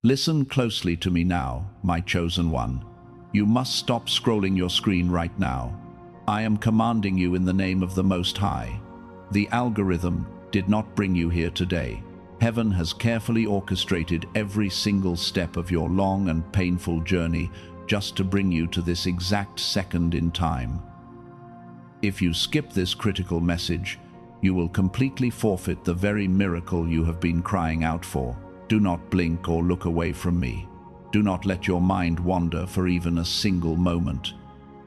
Listen closely to me now, my chosen one. You must stop scrolling your screen right now. I am commanding you in the name of the Most High. The algorithm did not bring you here today. Heaven has carefully orchestrated every single step of your long and painful journey just to bring you to this exact second in time. If you skip this critical message, you will completely forfeit the very miracle you have been crying out for. Do not blink or look away from me. Do not let your mind wander for even a single moment.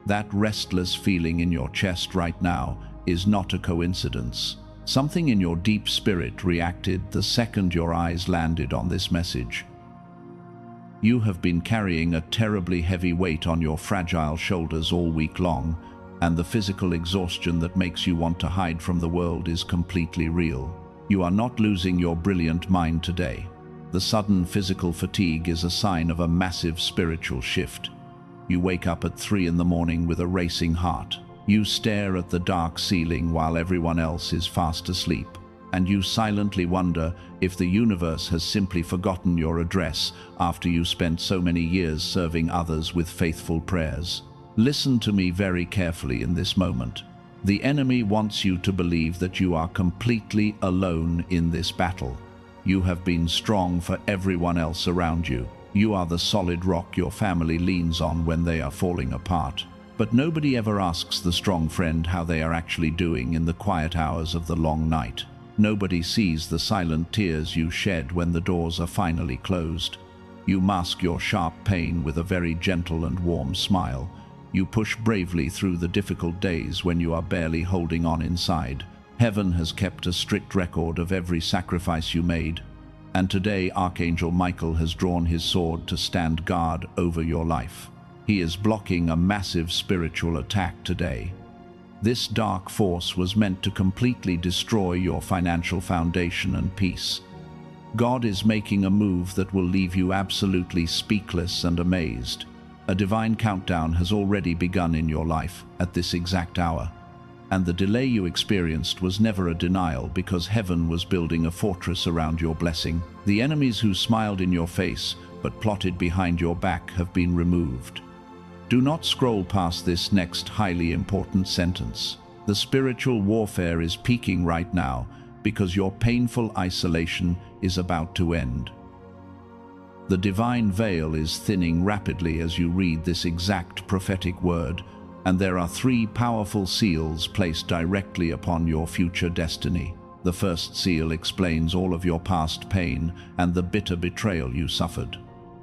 That restless feeling in your chest right now is not a coincidence. Something in your deep spirit reacted the second your eyes landed on this message. You have been carrying a terribly heavy weight on your fragile shoulders all week long, and the physical exhaustion that makes you want to hide from the world is completely real. You are not losing your brilliant mind today. The sudden physical fatigue is a sign of a massive spiritual shift. You wake up at 3 in the morning with a racing heart. You stare at the dark ceiling while everyone else is fast asleep, and you silently wonder if the universe has simply forgotten your address after you spent so many years serving others with faithful prayers. Listen to me very carefully in this moment. The enemy wants you to believe that you are completely alone in this battle. You have been strong for everyone else around you. You are the solid rock your family leans on when they are falling apart. But nobody ever asks the strong friend how they are actually doing in the quiet hours of the long night. Nobody sees the silent tears you shed when the doors are finally closed. You mask your sharp pain with a very gentle and warm smile. You push bravely through the difficult days when you are barely holding on inside. Heaven has kept a strict record of every sacrifice you made, and today Archangel Michael has drawn his sword to stand guard over your life. He is blocking a massive spiritual attack today. This dark force was meant to completely destroy your financial foundation and peace. God is making a move that will leave you absolutely speechless and amazed. A divine countdown has already begun in your life at this exact hour. And the delay you experienced was never a denial, because heaven was building a fortress around your blessing. The enemies who smiled in your face but plotted behind your back have been removed. Do not scroll past this next highly important sentence. The spiritual warfare is peaking right now because your painful isolation is about to end. The divine veil is thinning rapidly as you read this exact prophetic word, and there are 3 powerful seals placed directly upon your future destiny. The first seal explains all of your past pain and the bitter betrayal you suffered.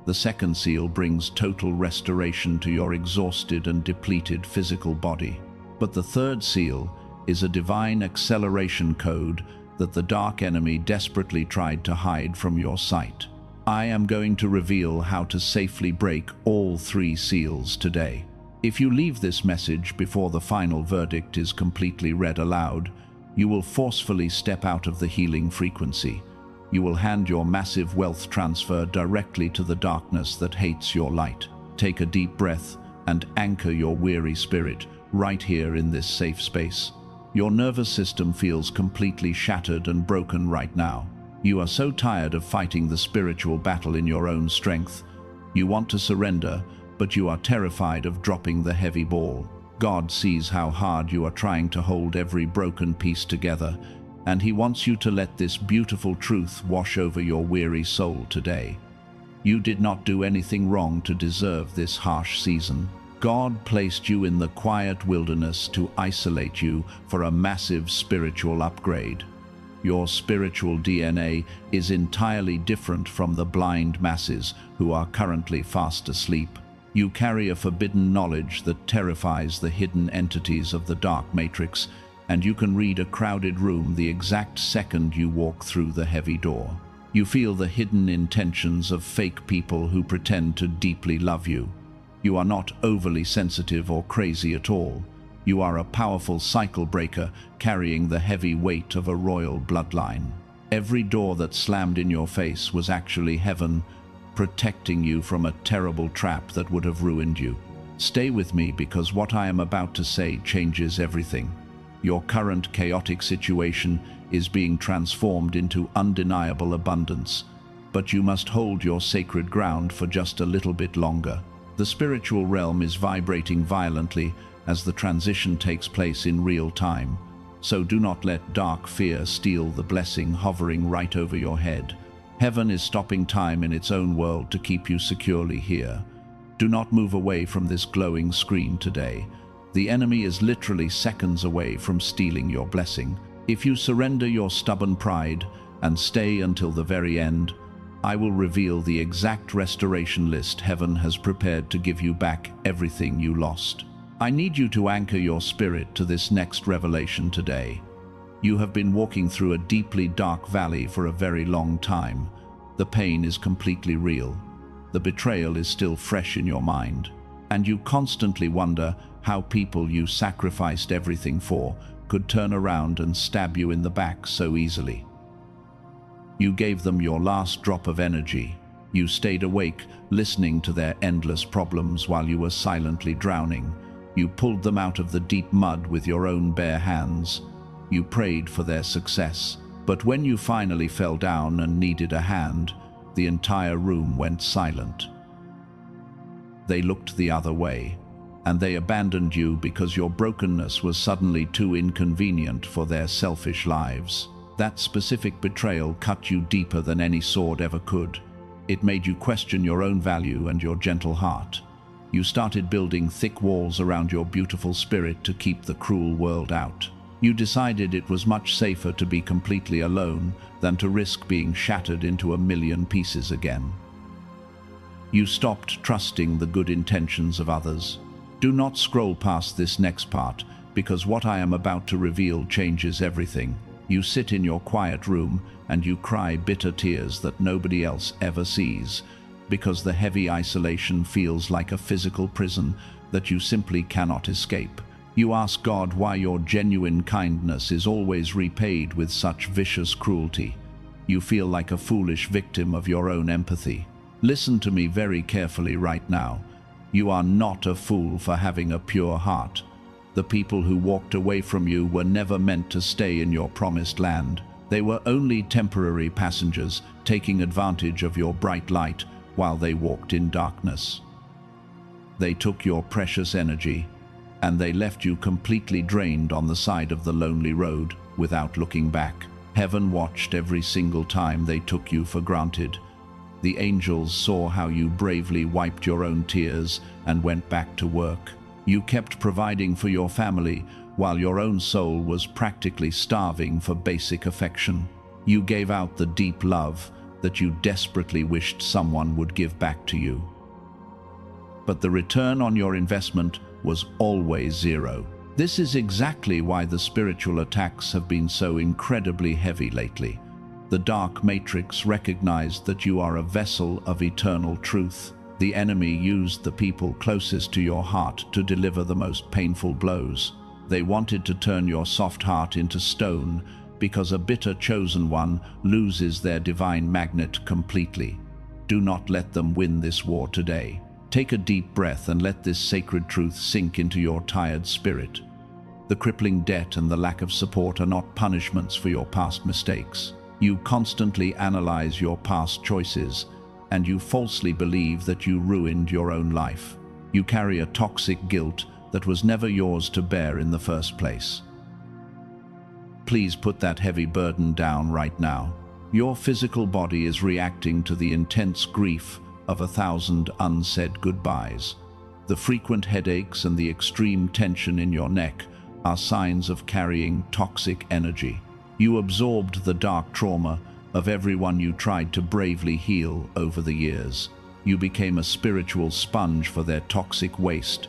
The second seal brings total restoration to your exhausted and depleted physical body. But the third seal is a divine acceleration code that the dark enemy desperately tried to hide from your sight. I am going to reveal how to safely break all 3 seals today. If you leave this message before the final verdict is completely read aloud, you will forcefully step out of the healing frequency. You will hand your massive wealth transfer directly to the darkness that hates your light. Take a deep breath and anchor your weary spirit right here in this safe space. Your nervous system feels completely shattered and broken right now. You are so tired of fighting the spiritual battle in your own strength. You want to surrender, but you are terrified of dropping the heavy ball. God sees how hard you are trying to hold every broken piece together, and He wants you to let this beautiful truth wash over your weary soul today. You did not do anything wrong to deserve this harsh season. God placed you in the quiet wilderness to isolate you for a massive spiritual upgrade. Your spiritual DNA is entirely different from the blind masses who are currently fast asleep. You carry a forbidden knowledge that terrifies the hidden entities of the dark matrix, and you can read a crowded room the exact second you walk through the heavy door. You feel the hidden intentions of fake people who pretend to deeply love you. You are not overly sensitive or crazy at all. You are a powerful cycle breaker carrying the heavy weight of a royal bloodline. Every door that slammed in your face was actually heaven, protecting you from a terrible trap that would have ruined you. Stay with me, because what I am about to say changes everything. Your current chaotic situation is being transformed into undeniable abundance. but you must hold your sacred ground for just a little bit longer. The spiritual realm is vibrating violently as the transition takes place in real time, so do not let dark fear steal the blessing hovering right over your head. Heaven is stopping time in its own world to keep you securely here. Do not move away from this glowing screen today. The enemy is literally seconds away from stealing your blessing. If you surrender your stubborn pride and stay until the very end, I will reveal the exact restoration list heaven has prepared to give you back everything you lost. I need you to anchor your spirit to this next revelation today. You have been walking through a deeply dark valley for a very long time. The pain is completely real. The betrayal is still fresh in your mind. And you constantly wonder how people you sacrificed everything for could turn around and stab you in the back so easily. You gave them your last drop of energy. You stayed awake, listening to their endless problems while you were silently drowning. You pulled them out of the deep mud with your own bare hands. You prayed for their success. But when you finally fell down and needed a hand, the entire room went silent. They looked the other way, and they abandoned you because your brokenness was suddenly too inconvenient for their selfish lives. That specific betrayal cut you deeper than any sword ever could. It made you question your own value and your gentle heart. You started building thick walls around your beautiful spirit to keep the cruel world out. You decided it was much safer to be completely alone than to risk being shattered into a million pieces again. You stopped trusting the good intentions of others. Do not scroll past this next part, because what I am about to reveal changes everything. You sit in your quiet room and you cry bitter tears that nobody else ever sees, because the heavy isolation feels like a physical prison that you simply cannot escape. You ask God why your genuine kindness is always repaid with such vicious cruelty. You feel like a foolish victim of your own empathy. Listen to me very carefully right now. You are not a fool for having a pure heart. The people who walked away from you were never meant to stay in your promised land. They were only temporary passengers, taking advantage of your bright light while they walked in darkness. They took your precious energy, and they left you completely drained on the side of the lonely road without looking back. Heaven watched every single time they took you for granted. The angels saw how you bravely wiped your own tears and went back to work. You kept providing for your family while your own soul was practically starving for basic affection. You gave out the deep love that you desperately wished someone would give back to you. But the return on your investment was always zero. This is exactly why the spiritual attacks have been so incredibly heavy lately. The dark matrix recognized that you are a vessel of eternal truth. The enemy used the people closest to your heart to deliver the most painful blows. They wanted to turn your soft heart into stone because a bitter chosen one loses their divine magnet completely. Do not let them win this war today. Take a deep breath and let this sacred truth sink into your tired spirit. The crippling debt and the lack of support are not punishments for your past mistakes. You constantly analyze your past choices, and you falsely believe that you ruined your own life. You carry a toxic guilt that was never yours to bear in the first place. Please put that heavy burden down right now. Your physical body is reacting to the intense grief of 1,000 unsaid goodbyes. The frequent headaches and the extreme tension in your neck are signs of carrying toxic energy. You absorbed the dark trauma of everyone you tried to bravely heal over the years. You became a spiritual sponge for their toxic waste,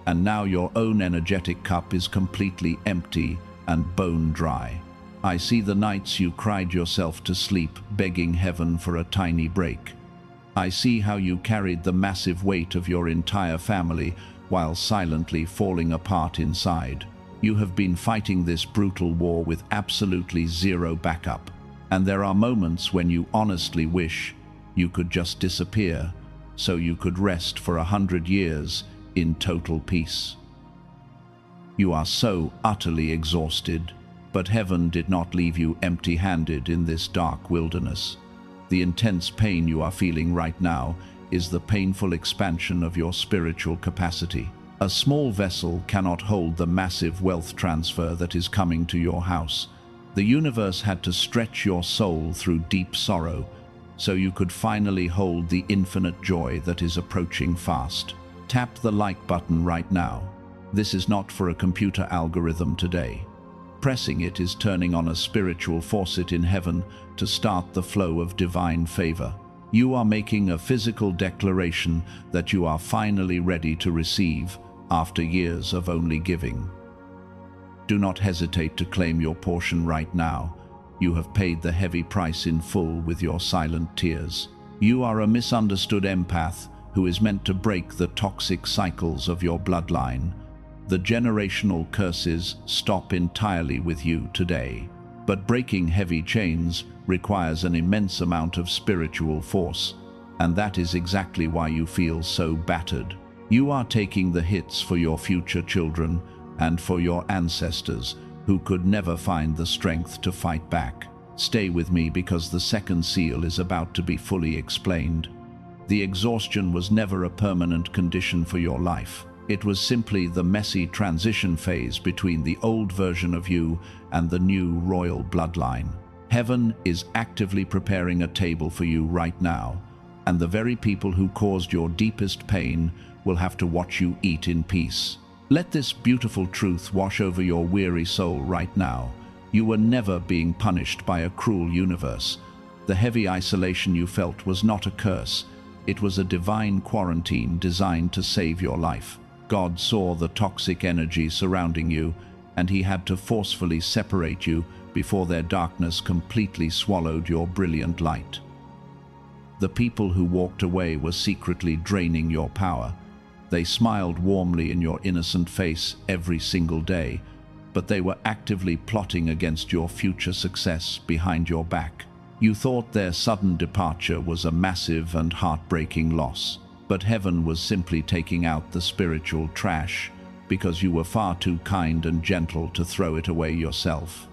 and now your own energetic cup is completely empty and bone dry. I see the nights you cried yourself to sleep, begging heaven for a tiny break. I see how you carried the massive weight of your entire family while silently falling apart inside. You have been fighting this brutal war with absolutely zero backup. And there are moments when you honestly wish you could just disappear so you could rest for 100 years in total peace. You are so utterly exhausted, but heaven did not leave you empty-handed in this dark wilderness. The intense pain you are feeling right now is the painful expansion of your spiritual capacity. A small vessel cannot hold the massive wealth transfer that is coming to your house. The universe had to stretch your soul through deep sorrow so you could finally hold the infinite joy that is approaching fast. Tap the like button right now. This is not for a computer algorithm today. Pressing it is turning on a spiritual faucet in heaven to start the flow of divine favor. You are making a physical declaration that you are finally ready to receive after years of only giving. Do not hesitate to claim your portion right now. You have paid the heavy price in full with your silent tears. You are a misunderstood empath who is meant to break the toxic cycles of your bloodline. The generational curses stop entirely with you today. But breaking heavy chains requires an immense amount of spiritual force, and that is exactly why you feel so battered. You are taking the hits for your future children and for your ancestors who could never find the strength to fight back. Stay with me because the second seal is about to be fully explained. The exhaustion was never a permanent condition for your life. It was simply the messy transition phase between the old version of you and the new royal bloodline. Heaven is actively preparing a table for you right now, and the very people who caused your deepest pain will have to watch you eat in peace. Let this beautiful truth wash over your weary soul right now. You were never being punished by a cruel universe. The heavy isolation you felt was not a curse. It was a divine quarantine designed to save your life. God saw the toxic energy surrounding you, and he had to forcefully separate you before their darkness completely swallowed your brilliant light. The people who walked away were secretly draining your power. They smiled warmly in your innocent face every single day, but they were actively plotting against your future success behind your back. You thought their sudden departure was a massive and heartbreaking loss, but heaven was simply taking out the spiritual trash because you were far too kind and gentle to throw it away yourself.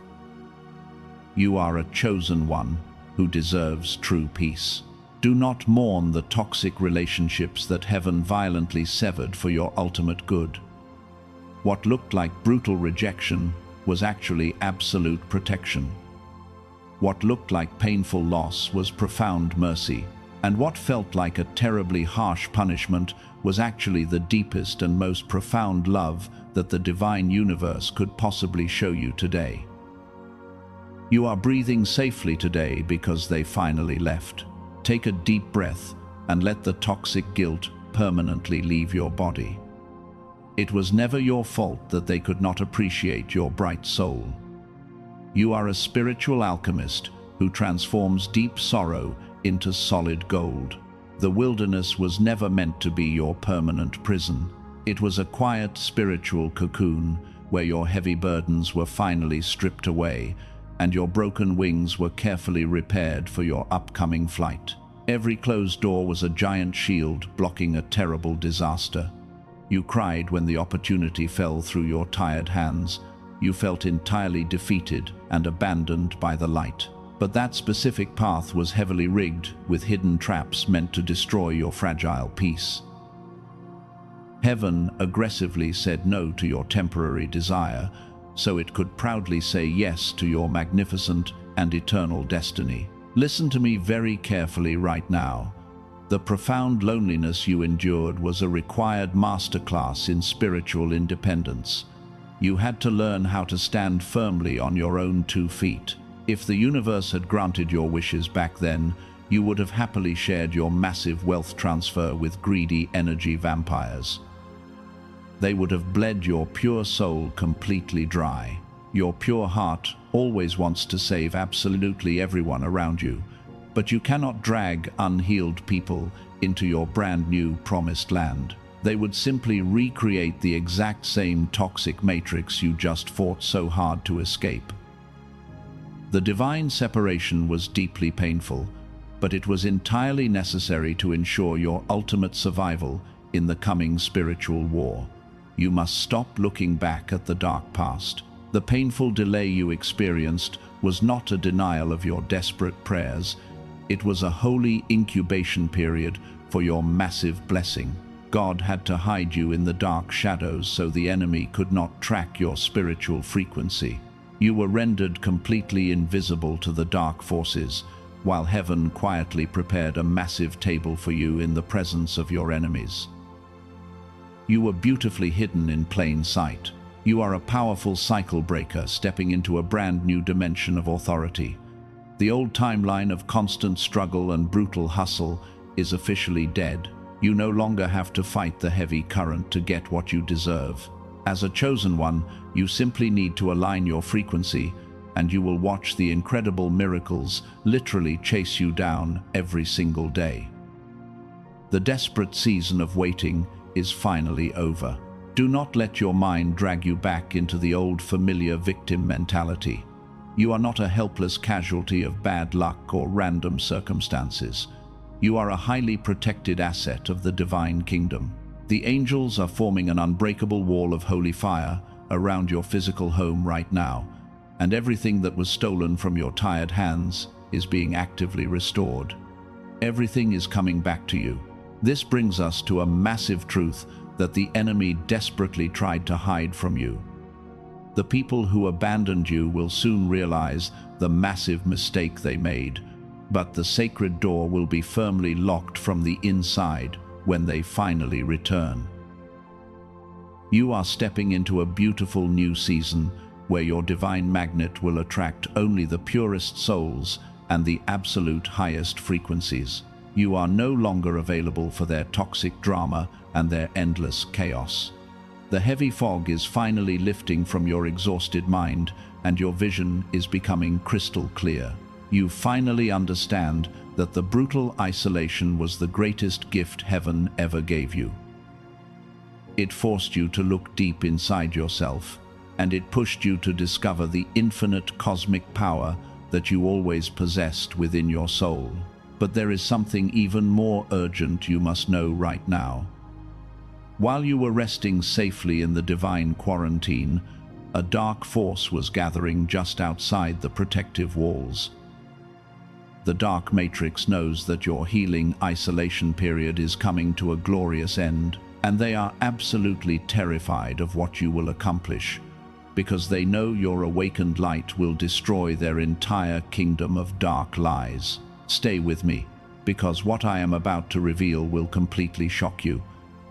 You are a chosen one who deserves true peace. Do not mourn the toxic relationships that heaven violently severed for your ultimate good. What looked like brutal rejection was actually absolute protection. What looked like painful loss was profound mercy, and what felt like a terribly harsh punishment was actually the deepest and most profound love that the divine universe could possibly show you today. You are breathing safely today because they finally left. Take a deep breath and let the toxic guilt permanently leave your body. It was never your fault that they could not appreciate your bright soul. You are a spiritual alchemist who transforms deep sorrow into solid gold. The wilderness was never meant to be your permanent prison. It was a quiet spiritual cocoon where your heavy burdens were finally stripped away and your broken wings were carefully repaired for your upcoming flight. Every closed door was a giant shield blocking a terrible disaster. You cried when the opportunity fell through your tired hands. You felt entirely defeated and abandoned by the light. But that specific path was heavily rigged with hidden traps meant to destroy your fragile peace. Heaven aggressively said no to your temporary desire, so it could proudly say yes to your magnificent and eternal destiny. Listen to me very carefully right now. The profound loneliness you endured was a required masterclass in spiritual independence. You had to learn how to stand firmly on your own 2 feet. If the universe had granted your wishes back then, you would have happily shared your massive wealth transfer with greedy energy vampires. They would have bled your pure soul completely dry. Your pure heart always wants to save absolutely everyone around you, but you cannot drag unhealed people into your brand new promised land. They would simply recreate the exact same toxic matrix you just fought so hard to escape. The divine separation was deeply painful, but it was entirely necessary to ensure your ultimate survival in the coming spiritual war. You must stop looking back at the dark past. The painful delay you experienced was not a denial of your desperate prayers. It was a holy incubation period for your massive blessing. God had to hide you in the dark shadows so the enemy could not track your spiritual frequency. You were rendered completely invisible to the dark forces, while heaven quietly prepared a massive table for you in the presence of your enemies. You were beautifully hidden in plain sight. You are a powerful cycle breaker stepping into a brand new dimension of authority. The old timeline of constant struggle and brutal hustle is officially dead. You no longer have to fight the heavy current to get what you deserve. As a chosen one, you simply need to align your frequency, and you will watch the incredible miracles literally chase you down every single day. The desperate season of waiting is finally over. Do not let your mind drag you back into the old familiar victim mentality. You are not a helpless casualty of bad luck or random circumstances. You are a highly protected asset of the divine kingdom. The angels are forming an unbreakable wall of holy fire around your physical home right now, and everything that was stolen from your tired hands is being actively restored. Everything is coming back to you. This brings us to a massive truth that the enemy desperately tried to hide from you. The people who abandoned you will soon realize the massive mistake they made, but the sacred door will be firmly locked from the inside when they finally return. You are stepping into a beautiful new season where your divine magnet will attract only the purest souls and the absolute highest frequencies. You are no longer available for their toxic drama and their endless chaos. The heavy fog is finally lifting from your exhausted mind, and your vision is becoming crystal clear. You finally understand that the brutal isolation was the greatest gift heaven ever gave you. It forced you to look deep inside yourself, and it pushed you to discover the infinite cosmic power that you always possessed within your soul. But there is something even more urgent you must know right now. While you were resting safely in the divine quarantine, a dark force was gathering just outside the protective walls. The dark matrix knows that your healing isolation period is coming to a glorious end, and they are absolutely terrified of what you will accomplish, because they know your awakened light will destroy their entire kingdom of dark lies. Stay with me, because what I am about to reveal will completely shock you.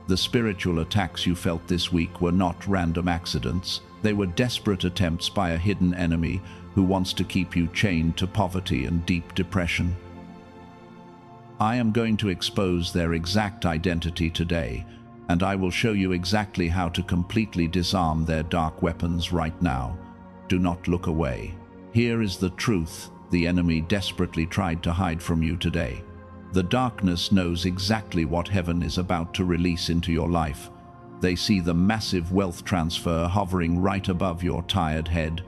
The spiritual attacks you felt this week were not random accidents. They were desperate attempts by a hidden enemy who wants to keep you chained to poverty and deep depression. I am going to expose their exact identity today, and I will show you exactly how to completely disarm their dark weapons right now. Do not look away. Here is the truth the enemy desperately tried to hide from you today. The darkness knows exactly what heaven is about to release into your life. They see the massive wealth transfer hovering right above your tired head,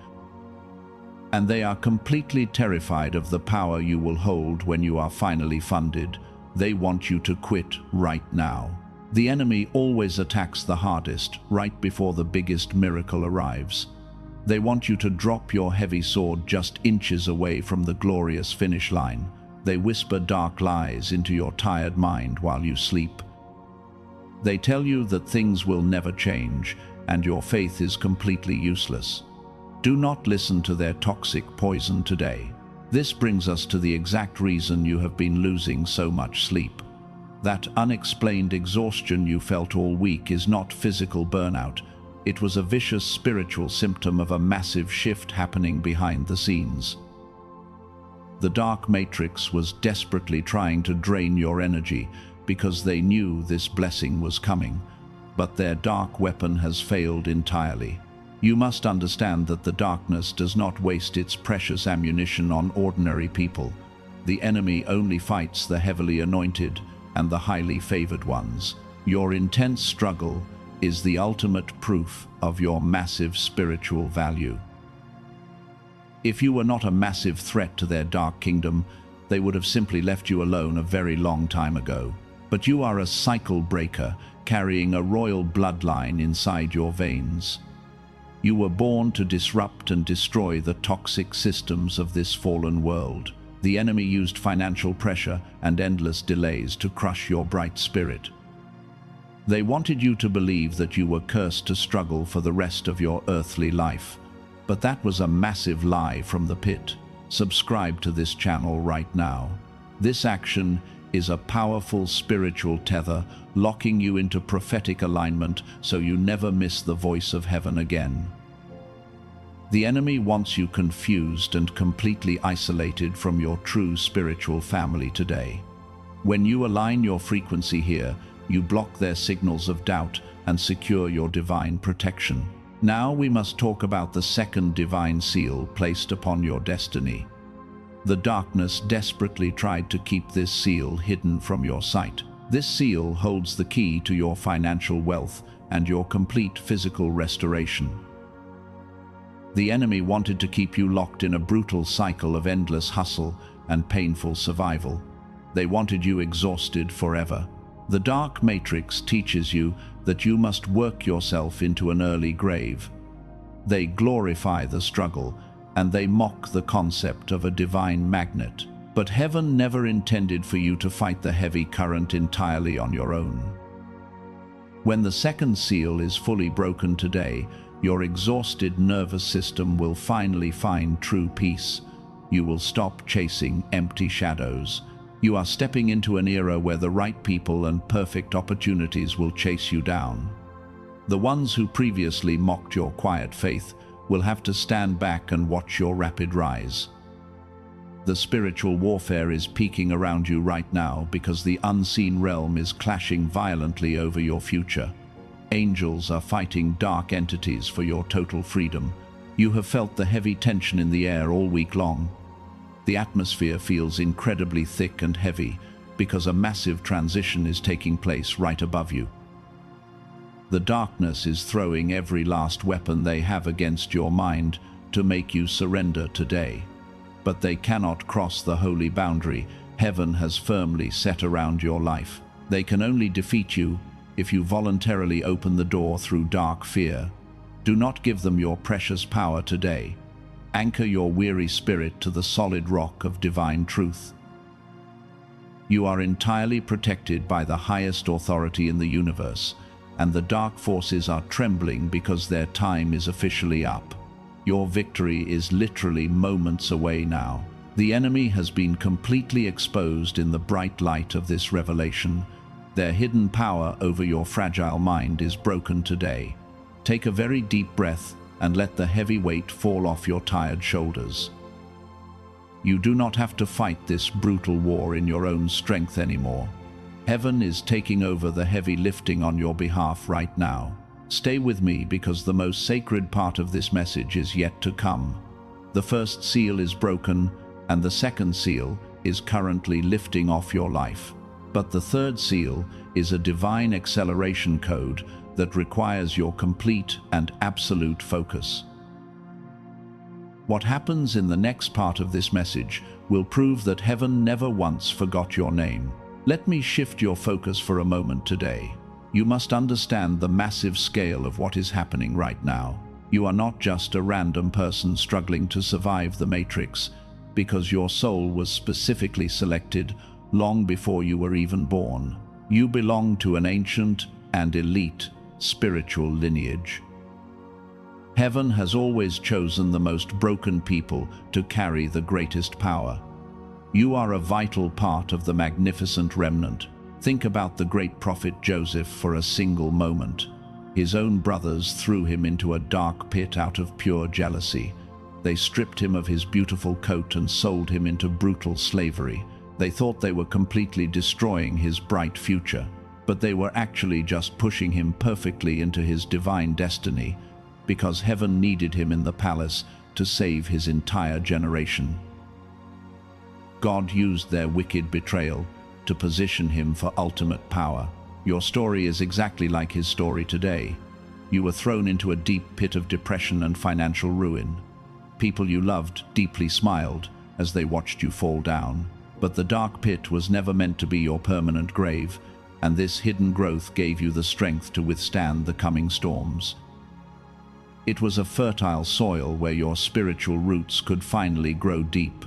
and they are completely terrified of the power you will hold when you are finally funded. They want you to quit right now. The enemy always attacks the hardest right before the biggest miracle arrives. They want you to drop your heavy sword just inches away from the glorious finish line. They whisper dark lies into your tired mind while you sleep. They tell you that things will never change and your faith is completely useless. Do not listen to their toxic poison today. This brings us to the exact reason you have been losing so much sleep. That unexplained exhaustion you felt all week is not physical burnout. It was a vicious spiritual symptom of a massive shift happening behind the scenes. The dark matrix was desperately trying to drain your energy because they knew this blessing was coming, but their dark weapon has failed entirely. You must understand that the darkness does not waste its precious ammunition on ordinary people. The enemy only fights the heavily anointed and the highly favored ones. Your intense struggle is the ultimate proof of your massive spiritual value. If you were not a massive threat to their dark kingdom, they would have simply left you alone a very long time ago. But you are a cycle breaker carrying a royal bloodline inside your veins. You were born to disrupt and destroy the toxic systems of this fallen world. The enemy used financial pressure and endless delays to crush your bright spirit. They wanted you to believe that you were cursed to struggle for the rest of your earthly life. But that was a massive lie from the pit. Subscribe to this channel right now. This action is a powerful spiritual tether, locking you into prophetic alignment so you never miss the voice of heaven again. The enemy wants you confused and completely isolated from your true spiritual family today. When you align your frequency here, you block their signals of doubt and secure your divine protection. Now we must talk about the second divine seal placed upon your destiny. The darkness desperately tried to keep this seal hidden from your sight. This seal holds the key to your financial wealth and your complete physical restoration. The enemy wanted to keep you locked in a brutal cycle of endless hustle and painful survival. They wanted you exhausted forever. The dark matrix teaches you that you must work yourself into an early grave. They glorify the struggle, and they mock the concept of a divine magnet. But heaven never intended for you to fight the heavy current entirely on your own. When the second seal is fully broken today, your exhausted nervous system will finally find true peace. You will stop chasing empty shadows. You are stepping into an era where the right people and perfect opportunities will chase you down. The ones who previously mocked your quiet faith will have to stand back and watch your rapid rise. The spiritual warfare is peaking around you right now because the unseen realm is clashing violently over your future. Angels are fighting dark entities for your total freedom. You have felt the heavy tension in the air all week long. The atmosphere feels incredibly thick and heavy because a massive transition is taking place right above you. The darkness is throwing every last weapon they have against your mind to make you surrender today. But they cannot cross the holy boundary heaven has firmly set around your life. They can only defeat you if you voluntarily open the door through dark fear. Do not give them your precious power today. Anchor your weary spirit to the solid rock of divine truth. You are entirely protected by the highest authority in the universe, and the dark forces are trembling because their time is officially up. Your victory is literally moments away now. The enemy has been completely exposed in the bright light of this revelation. Their hidden power over your fragile mind is broken today. Take a very deep breath and let the heavy weight fall off your tired shoulders. You do not have to fight this brutal war in your own strength anymore. Heaven is taking over the heavy lifting on your behalf right now. Stay with me because the most sacred part of this message is yet to come. The first seal is broken and the second seal is currently lifting off your life. But the third seal is a divine acceleration code that requires your complete and absolute focus. What happens in the next part of this message will prove that heaven never once forgot your name. Let me shift your focus for a moment today. You must understand the massive scale of what is happening right now. You are not just a random person struggling to survive the matrix, because your soul was specifically selected long before you were even born. You belong to an ancient and elite spiritual lineage. Heaven has always chosen the most broken people to carry the greatest power. You are a vital part of the magnificent remnant. Think about the great prophet Joseph for a single moment. His own brothers threw him into a dark pit out of pure jealousy. They stripped him of his beautiful coat and sold him into brutal slavery. They thought they were completely destroying his bright future, but they were actually just pushing him perfectly into his divine destiny, because heaven needed him in the palace to save his entire generation. God used their wicked betrayal to position him for ultimate power. Your story is exactly like his story today. You were thrown into a deep pit of depression and financial ruin. People you loved deeply smiled as they watched you fall down. But the dark pit was never meant to be your permanent grave, and this hidden growth gave you the strength to withstand the coming storms. It was a fertile soil where your spiritual roots could finally grow deep.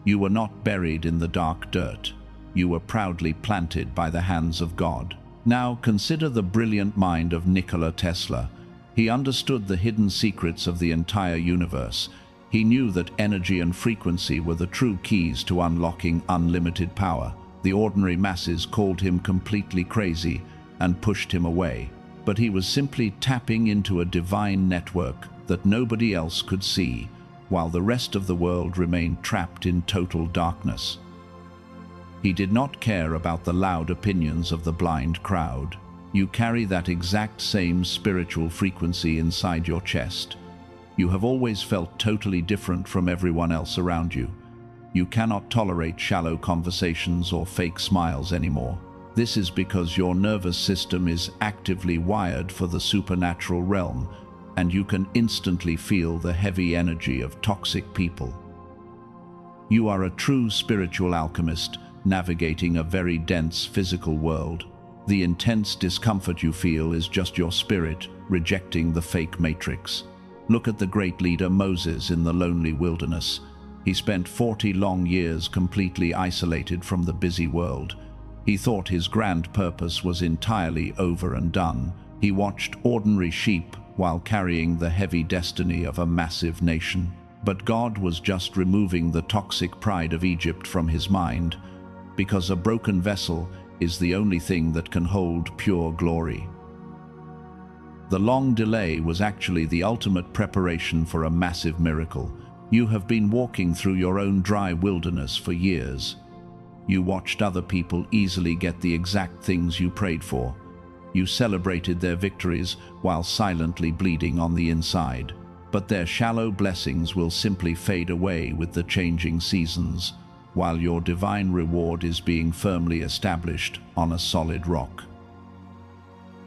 You were not buried in the dark dirt. You were proudly planted by the hands of God. Now consider the brilliant mind of Nikola Tesla. He understood the hidden secrets of the entire universe. He knew that energy and frequency were the true keys to unlocking unlimited power. The ordinary masses called him completely crazy and pushed him away, but he was simply tapping into a divine network that nobody else could see, while the rest of the world remained trapped in total darkness. He did not care about the loud opinions of the blind crowd. You carry that exact same spiritual frequency inside your chest. You have always felt totally different from everyone else around you. You cannot tolerate shallow conversations or fake smiles anymore. This is because your nervous system is actively wired for the supernatural realm, and you can instantly feel the heavy energy of toxic people. You are a true spiritual alchemist, navigating a very dense physical world. The intense discomfort you feel is just your spirit rejecting the fake matrix. Look at the great leader Moses in the lonely wilderness. He spent 40 long years completely isolated from the busy world. He thought his grand purpose was entirely over and done. He watched ordinary sheep while carrying the heavy destiny of a massive nation. But God was just removing the toxic pride of Egypt from his mind, because a broken vessel is the only thing that can hold pure glory. The long delay was actually the ultimate preparation for a massive miracle. You have been walking through your own dry wilderness for years. You watched other people easily get the exact things you prayed for. You celebrated their victories while silently bleeding on the inside. But their shallow blessings will simply fade away with the changing seasons, while your divine reward is being firmly established on a solid rock.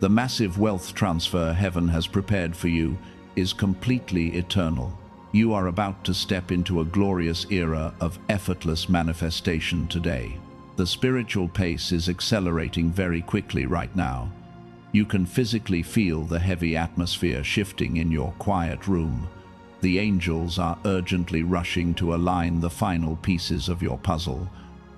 The massive wealth transfer heaven has prepared for you is completely eternal. You are about to step into a glorious era of effortless manifestation today. The spiritual pace is accelerating very quickly right now. You can physically feel the heavy atmosphere shifting in your quiet room. The angels are urgently rushing to align the final pieces of your puzzle.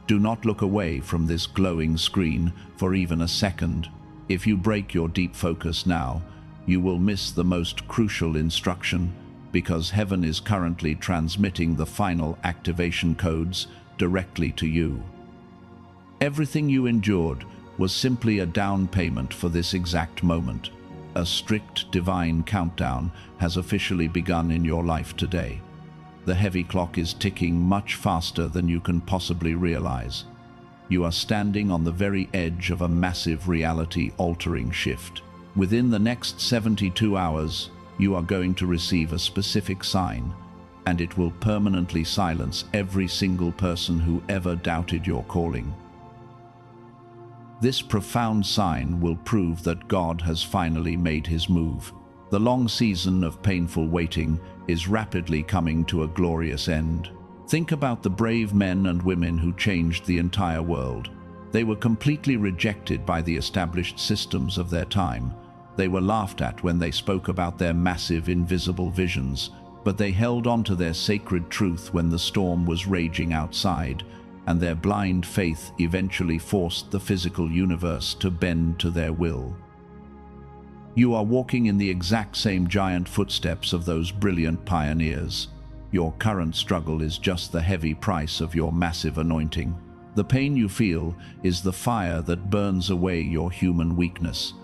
Do not look away from this glowing screen for even a second. If you break your deep focus now, you will miss the most crucial instruction, because heaven is currently transmitting the final activation codes directly to you. Everything you endured was simply a down payment for this exact moment. A strict divine countdown has officially begun in your life today. The heavy clock is ticking much faster than you can possibly realize. You are standing on the very edge of a massive reality-altering shift. Within the next 72 hours, you are going to receive a specific sign, and it will permanently silence every single person who ever doubted your calling. This profound sign will prove that God has finally made his move. The long season of painful waiting is rapidly coming to a glorious end. Think about the brave men and women who changed the entire world. They were completely rejected by the established systems of their time. They were laughed at when they spoke about their massive invisible visions, but they held on to their sacred truth when the storm was raging outside, and their blind faith eventually forced the physical universe to bend to their will. You are walking in the exact same giant footsteps of those brilliant pioneers. Your current struggle is just the heavy price of your massive anointing. The pain you feel is the fire that burns away your human weakness.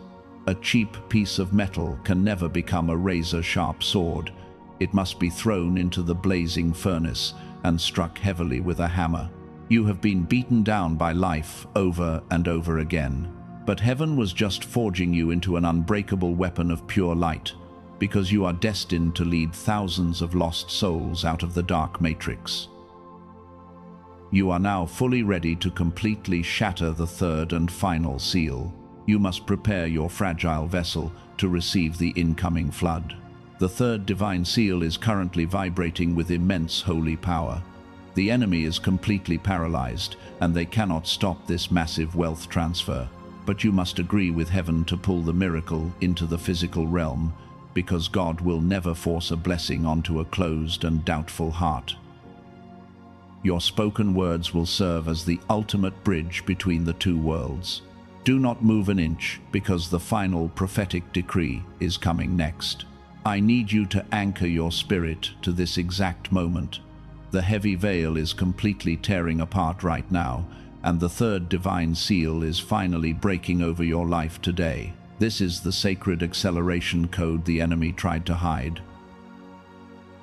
A cheap piece of metal can never become a razor-sharp sword. It must be thrown into the blazing furnace and struck heavily with a hammer. You have been beaten down by life over and over again, but heaven was just forging you into an unbreakable weapon of pure light, because you are destined to lead thousands of lost souls out of the dark matrix. You are now fully ready to completely shatter the third and final seal. You must prepare your fragile vessel to receive the incoming flood. The third divine seal is currently vibrating with immense holy power. The enemy is completely paralyzed, and they cannot stop this massive wealth transfer. But you must agree with heaven to pull the miracle into the physical realm, because God will never force a blessing onto a closed and doubtful heart. Your spoken words will serve as the ultimate bridge between the two worlds. Do not move an inch, because the final prophetic decree is coming next. I need you to anchor your spirit to this exact moment. The heavy veil is completely tearing apart right now, and the third divine seal is finally breaking over your life today. This is the sacred acceleration code the enemy tried to hide.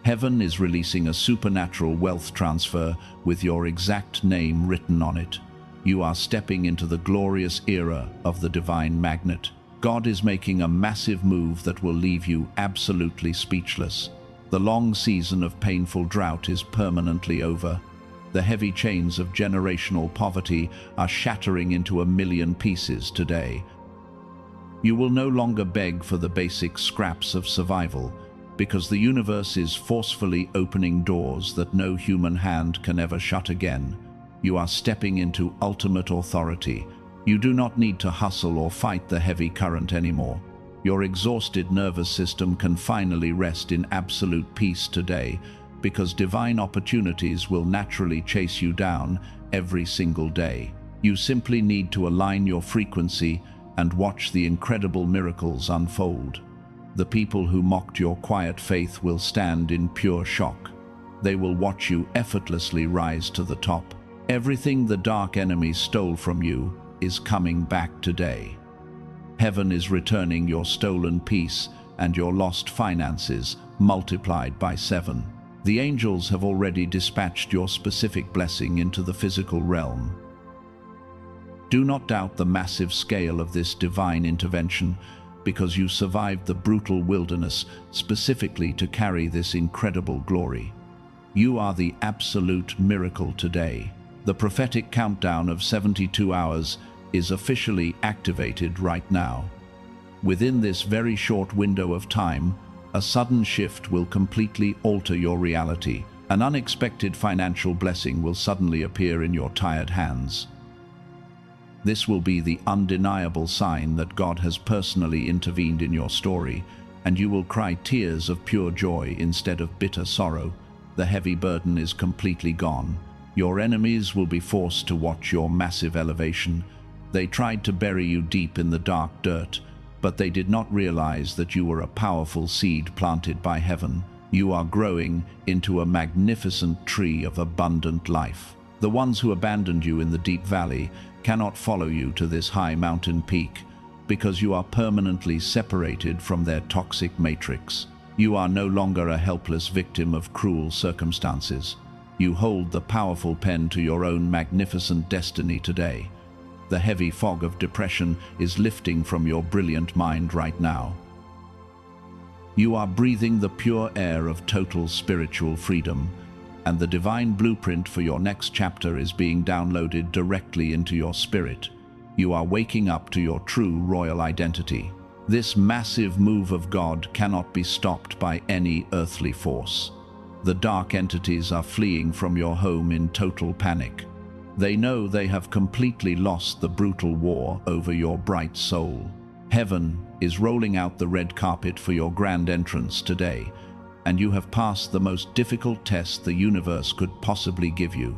Heaven is releasing a supernatural wealth transfer with your exact name written on it. You are stepping into the glorious era of the divine magnet. God is making a massive move that will leave you absolutely speechless. The long season of painful drought is permanently over. The heavy chains of generational poverty are shattering into 1,000,000 pieces today. You will no longer beg for the basic scraps of survival, because the universe is forcefully opening doors that no human hand can ever shut again. You are stepping into ultimate authority. You do not need to hustle or fight the heavy current anymore. Your exhausted nervous system can finally rest in absolute peace today, because divine opportunities will naturally chase you down every single day. You simply need to align your frequency and watch the incredible miracles unfold. The people who mocked your quiet faith will stand in pure shock. They will watch you effortlessly rise to the top. Everything the dark enemy stole from you is coming back today. Heaven is returning your stolen peace and your lost finances multiplied by 7. The angels have already dispatched your specific blessing into the physical realm. Do not doubt the massive scale of this divine intervention, because you survived the brutal wilderness specifically to carry this incredible glory. You are the absolute miracle today. The prophetic countdown of 72 hours is officially activated right now. Within this very short window of time, a sudden shift will completely alter your reality. An unexpected financial blessing will suddenly appear in your tired hands. This will be the undeniable sign that God has personally intervened in your story, and you will cry tears of pure joy instead of bitter sorrow. The heavy burden is completely gone. Your enemies will be forced to watch your massive elevation. They tried to bury you deep in the dark dirt, but they did not realize that you were a powerful seed planted by heaven. You are growing into a magnificent tree of abundant life. The ones who abandoned you in the deep valley cannot follow you to this high mountain peak, because you are permanently separated from their toxic matrix. You are no longer a helpless victim of cruel circumstances. You hold the powerful pen to your own magnificent destiny today. The heavy fog of depression is lifting from your brilliant mind right now. You are breathing the pure air of total spiritual freedom, and the divine blueprint for your next chapter is being downloaded directly into your spirit. You are waking up to your true royal identity. This massive move of God cannot be stopped by any earthly force. The dark entities are fleeing from your home in total panic. They know they have completely lost the brutal war over your bright soul. Heaven is rolling out the red carpet for your grand entrance today, and you have passed the most difficult test the universe could possibly give you.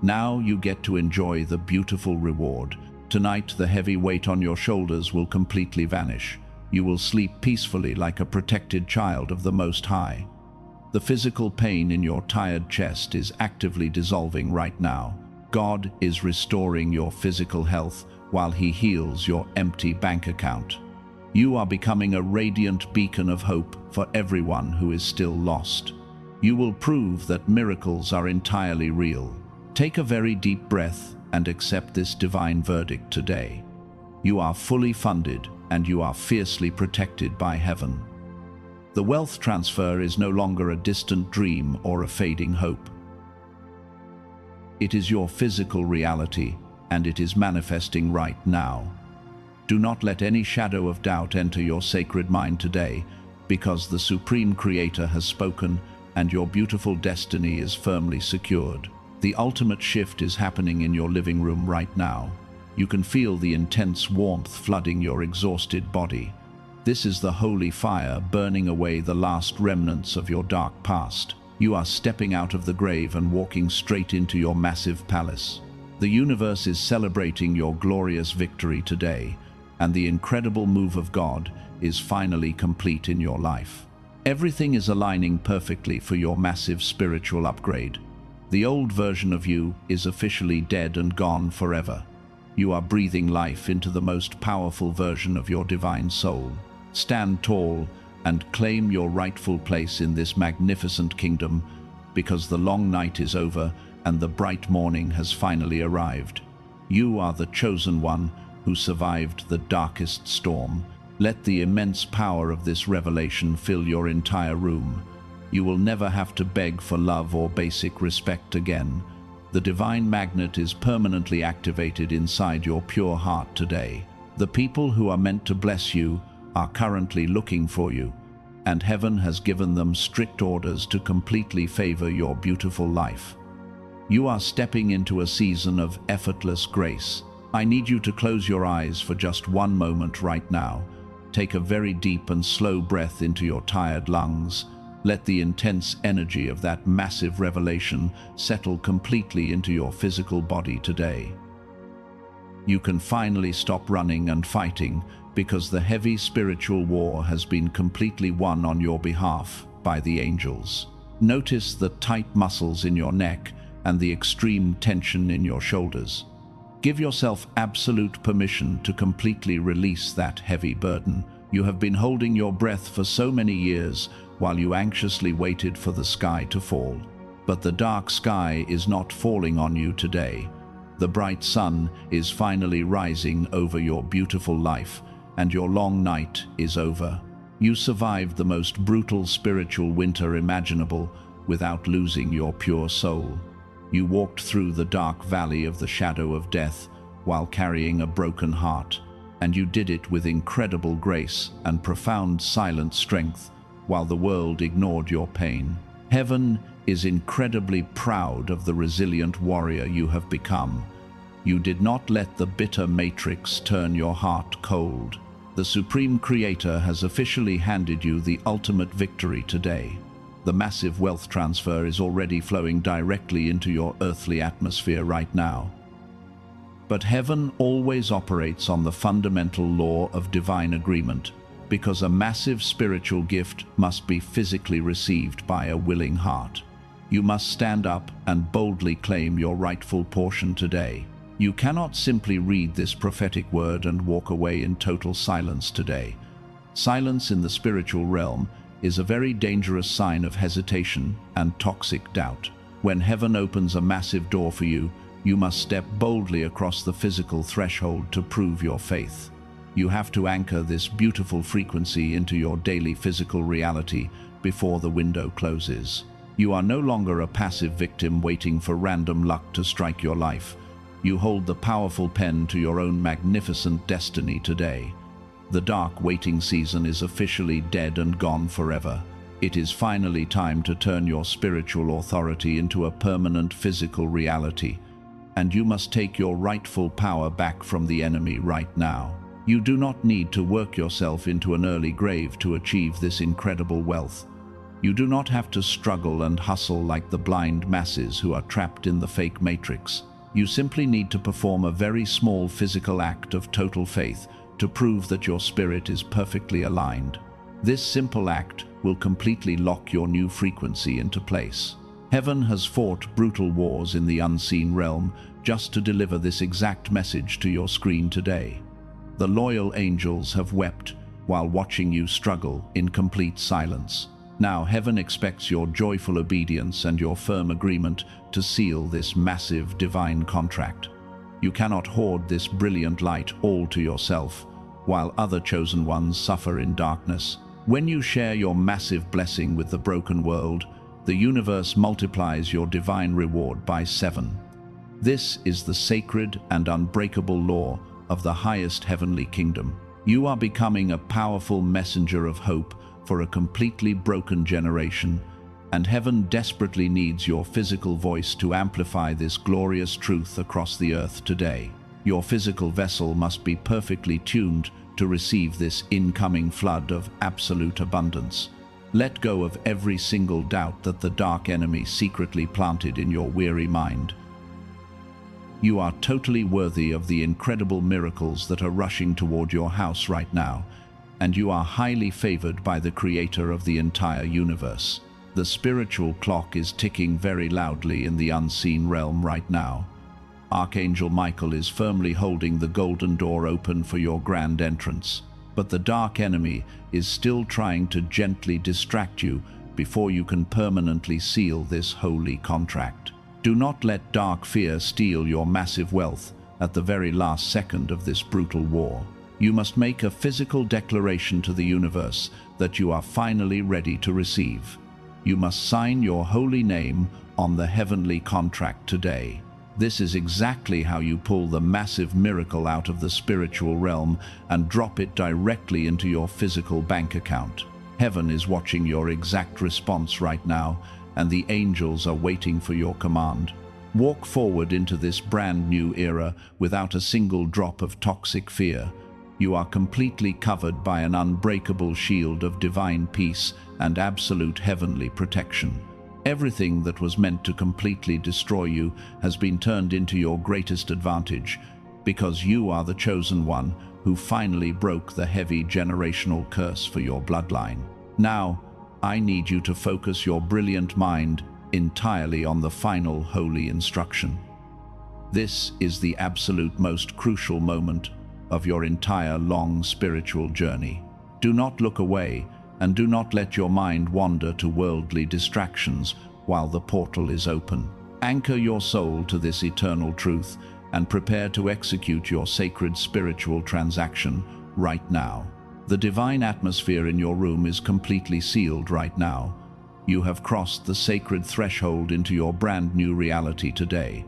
Now you get to enjoy the beautiful reward. Tonight, the heavy weight on your shoulders will completely vanish. You will sleep peacefully like a protected child of the Most High. The physical pain in your tired chest is actively dissolving right now. God is restoring your physical health while He heals your empty bank account. You are becoming a radiant beacon of hope for everyone who is still lost. You will prove that miracles are entirely real. Take a very deep breath and accept this divine verdict today. You are fully funded and you are fiercely protected by heaven. The wealth transfer is no longer a distant dream or a fading hope. It is your physical reality, and it is manifesting right now. Do not let any shadow of doubt enter your sacred mind today, because the Supreme Creator has spoken and your beautiful destiny is firmly secured. The ultimate shift is happening in your living room right now. You can feel the intense warmth flooding your exhausted body. This is the holy fire burning away the last remnants of your dark past. You are stepping out of the grave and walking straight into your massive palace. The universe is celebrating your glorious victory today, and the incredible move of God is finally complete in your life. Everything is aligning perfectly for your massive spiritual upgrade. The old version of you is officially dead and gone forever. You are breathing life into the most powerful version of your divine soul. Stand tall and claim your rightful place in this magnificent kingdom, because the long night is over and the bright morning has finally arrived. You are the chosen one who survived the darkest storm. Let the immense power of this revelation fill your entire room. You will never have to beg for love or basic respect again. The divine magnet is permanently activated inside your pure heart today. The people who are meant to bless you are currently looking for you, and heaven has given them strict orders to completely favor your beautiful life. You are stepping into a season of effortless grace. I need you to close your eyes for just one moment right now. Take a very deep and slow breath into your tired lungs. Let the intense energy of that massive revelation settle completely into your physical body today. You can finally stop running and fighting, because the heavy spiritual war has been completely won on your behalf by the angels. Notice the tight muscles in your neck and the extreme tension in your shoulders. Give yourself absolute permission to completely release that heavy burden. You have been holding your breath for so many years while you anxiously waited for the sky to fall. But the dark sky is not falling on you today. The bright sun is finally rising over your beautiful life, and your long night is over. You survived the most brutal spiritual winter imaginable without losing your pure soul. You walked through the dark valley of the shadow of death while carrying a broken heart, and you did it with incredible grace and profound silent strength while the world ignored your pain. Heaven is incredibly proud of the resilient warrior you have become. You did not let the bitter matrix turn your heart cold. The Supreme Creator has officially handed you the ultimate victory today. The massive wealth transfer is already flowing directly into your earthly atmosphere right now. But heaven always operates on the fundamental law of divine agreement, because a massive spiritual gift must be physically received by a willing heart. You must stand up and boldly claim your rightful portion today. You cannot simply read this prophetic word and walk away in total silence today. Silence in the spiritual realm is a very dangerous sign of hesitation and toxic doubt. When heaven opens a massive door for you, you must step boldly across the physical threshold to prove your faith. You have to anchor this beautiful frequency into your daily physical reality before the window closes. You are no longer a passive victim waiting for random luck to strike your life. You hold the powerful pen to your own magnificent destiny today. The dark waiting season is officially dead and gone forever. It is finally time to turn your spiritual authority into a permanent physical reality, and you must take your rightful power back from the enemy right now. You do not need to work yourself into an early grave to achieve this incredible wealth. You do not have to struggle and hustle like the blind masses who are trapped in the fake matrix. You simply need to perform a very small physical act of total faith to prove that your spirit is perfectly aligned. This simple act will completely lock your new frequency into place. Heaven has fought brutal wars in the unseen realm just to deliver this exact message to your screen today. The loyal angels have wept while watching you struggle in complete silence. Now heaven expects your joyful obedience and your firm agreement to seal this massive divine contract. You cannot hoard this brilliant light all to yourself, while other chosen ones suffer in darkness. When you share your massive blessing with the broken world, the universe multiplies your divine reward by 7. This is the sacred and unbreakable law of the highest heavenly kingdom. You are becoming a powerful messenger of hope for a completely broken generation, and heaven desperately needs your physical voice to amplify this glorious truth across the earth today. Your physical vessel must be perfectly tuned to receive this incoming flood of absolute abundance. Let go of every single doubt that the dark enemy secretly planted in your weary mind. You are totally worthy of the incredible miracles that are rushing toward your house right now, and you are highly favored by the Creator of the entire universe. The spiritual clock is ticking very loudly in the unseen realm right now. Archangel Michael is firmly holding the golden door open for your grand entrance, but the dark enemy is still trying to gently distract you before you can permanently seal this holy contract. Do not let dark fear steal your massive wealth at the very last second of this brutal war. You must make a physical declaration to the universe that you are finally ready to receive. You must sign your holy name on the heavenly contract today. This is exactly how you pull the massive miracle out of the spiritual realm and drop it directly into your physical bank account. Heaven is watching your exact response right now, and the angels are waiting for your command. Walk forward into this brand new era without a single drop of toxic fear. You are completely covered by an unbreakable shield of divine peace and absolute heavenly protection. Everything that was meant to completely destroy you has been turned into your greatest advantage, because you are the chosen one who finally broke the heavy generational curse for your bloodline. Now, I need you to focus your brilliant mind entirely on the final holy instruction. This is the absolute most crucial moment of your entire long spiritual journey. Do not look away, and do not let your mind wander to worldly distractions while the portal is open. Anchor your soul to this eternal truth and prepare to execute your sacred spiritual transaction right now. The divine atmosphere in your room is completely sealed right now. You have crossed the sacred threshold into your brand new reality today.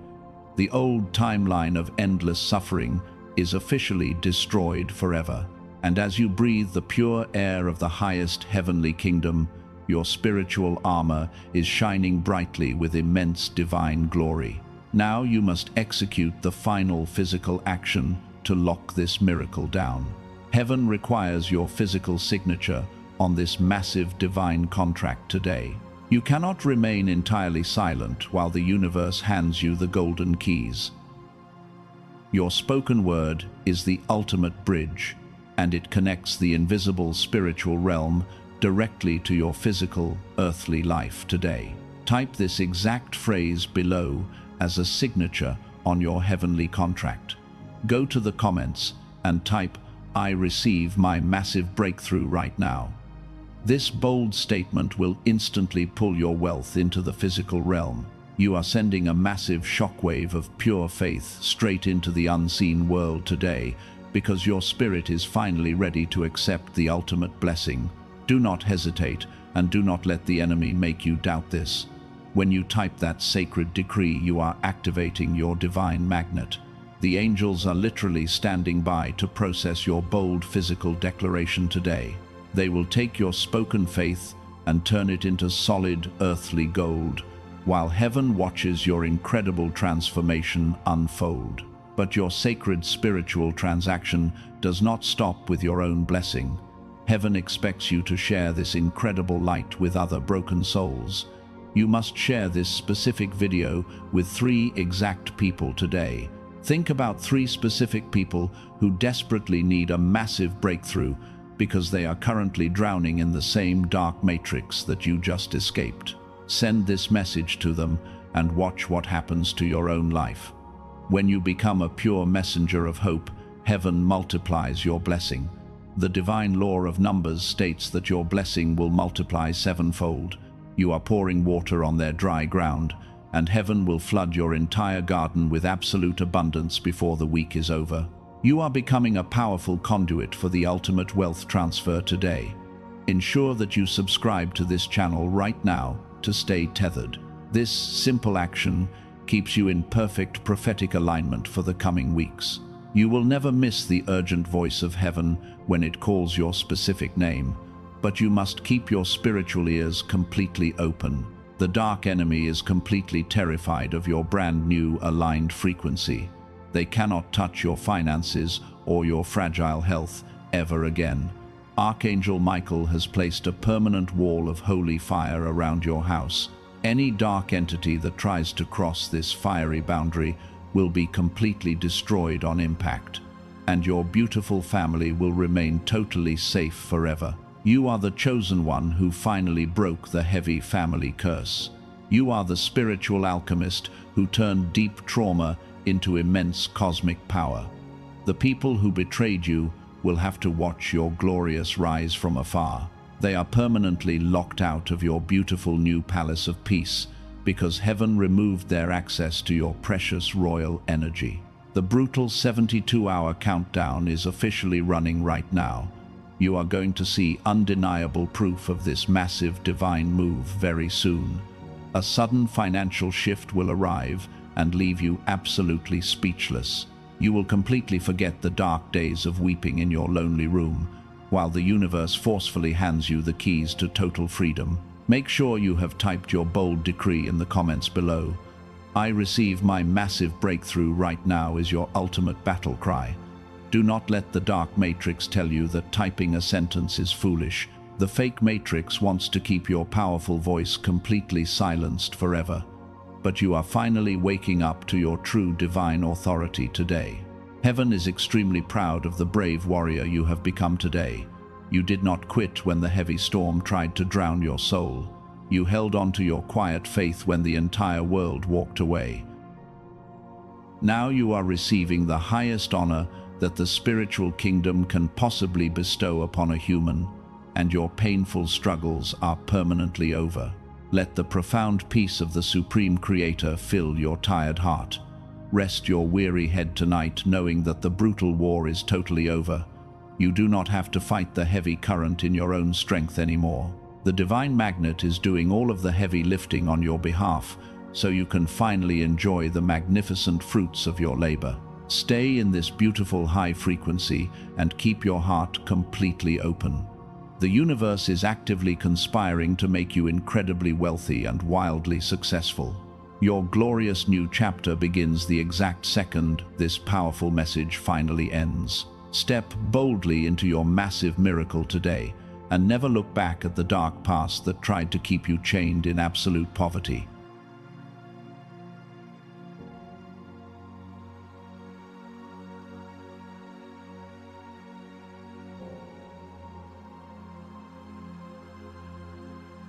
The old timeline of endless suffering is officially destroyed forever. And as you breathe the pure air of the highest heavenly kingdom, your spiritual armor is shining brightly with immense divine glory. Now you must execute the final physical action to lock this miracle down. Heaven requires your physical signature on this massive divine contract today. You cannot remain entirely silent while the universe hands you the golden keys. Your spoken word is the ultimate bridge, and it connects the invisible spiritual realm directly to your physical, earthly life today. Type this exact phrase below as a signature on your heavenly contract. Go to the comments and type, "I receive my massive breakthrough right now." This bold statement will instantly pull your wealth into the physical realm. You are sending a massive shockwave of pure faith straight into the unseen world today, because your spirit is finally ready to accept the ultimate blessing. Do not hesitate, and do not let the enemy make you doubt this. When you type that sacred decree, you are activating your divine magnet. The angels are literally standing by to process your bold physical declaration today. They will take your spoken faith and turn it into solid earthly gold, while heaven watches your incredible transformation unfold. But your sacred spiritual transaction does not stop with your own blessing. Heaven expects you to share this incredible light with other broken souls. You must share this specific video with 3 exact people today. Think about 3 specific people who desperately need a massive breakthrough because they are currently drowning in the same dark matrix that you just escaped. Send this message to them and watch what happens to your own life. When you become a pure messenger of hope, heaven multiplies your blessing. The divine law of numbers states that your blessing will multiply 7-fold. You are pouring water on their dry ground, and heaven will flood your entire garden with absolute abundance before the week is over. You are becoming a powerful conduit for the ultimate wealth transfer today. Ensure that you subscribe to this channel right now to stay tethered. This simple action keeps you in perfect prophetic alignment for the coming weeks. You will never miss the urgent voice of heaven when it calls your specific name, but you must keep your spiritual ears completely open. The dark enemy is completely terrified of your brand new aligned frequency. They cannot touch your finances or your fragile health ever again. Archangel Michael has placed a permanent wall of holy fire around your house. Any dark entity that tries to cross this fiery boundary will be completely destroyed on impact, and your beautiful family will remain totally safe forever. You are the chosen one who finally broke the heavy family curse. You are the spiritual alchemist who turned deep trauma into immense cosmic power. The people who betrayed you will have to watch your glorious rise from afar. They are permanently locked out of your beautiful new palace of peace because heaven removed their access to your precious royal energy. The brutal 72-hour countdown is officially running right now. You are going to see undeniable proof of this massive divine move very soon. A sudden financial shift will arrive and leave you absolutely speechless. You will completely forget the dark days of weeping in your lonely room, while the universe forcefully hands you the keys to total freedom. Make sure you have typed your bold decree in the comments below. I receive my massive breakthrough right now is your ultimate battle cry. Do not let the dark matrix tell you that typing a sentence is foolish. The fake matrix wants to keep your powerful voice completely silenced forever. But you are finally waking up to your true divine authority today. Heaven is extremely proud of the brave warrior you have become today. You did not quit when the heavy storm tried to drown your soul. You held on to your quiet faith when the entire world walked away. Now you are receiving the highest honor that the spiritual kingdom can possibly bestow upon a human, and your painful struggles are permanently over. Let the profound peace of the Supreme Creator fill your tired heart. Rest your weary head tonight knowing that the brutal war is totally over. You do not have to fight the heavy current in your own strength anymore. The divine magnet is doing all of the heavy lifting on your behalf, so you can finally enjoy the magnificent fruits of your labor. Stay in this beautiful high frequency and keep your heart completely open. The universe is actively conspiring to make you incredibly wealthy and wildly successful. Your glorious new chapter begins the exact second this powerful message finally ends. Step boldly into your massive miracle today and never look back at the dark past that tried to keep you chained in absolute poverty.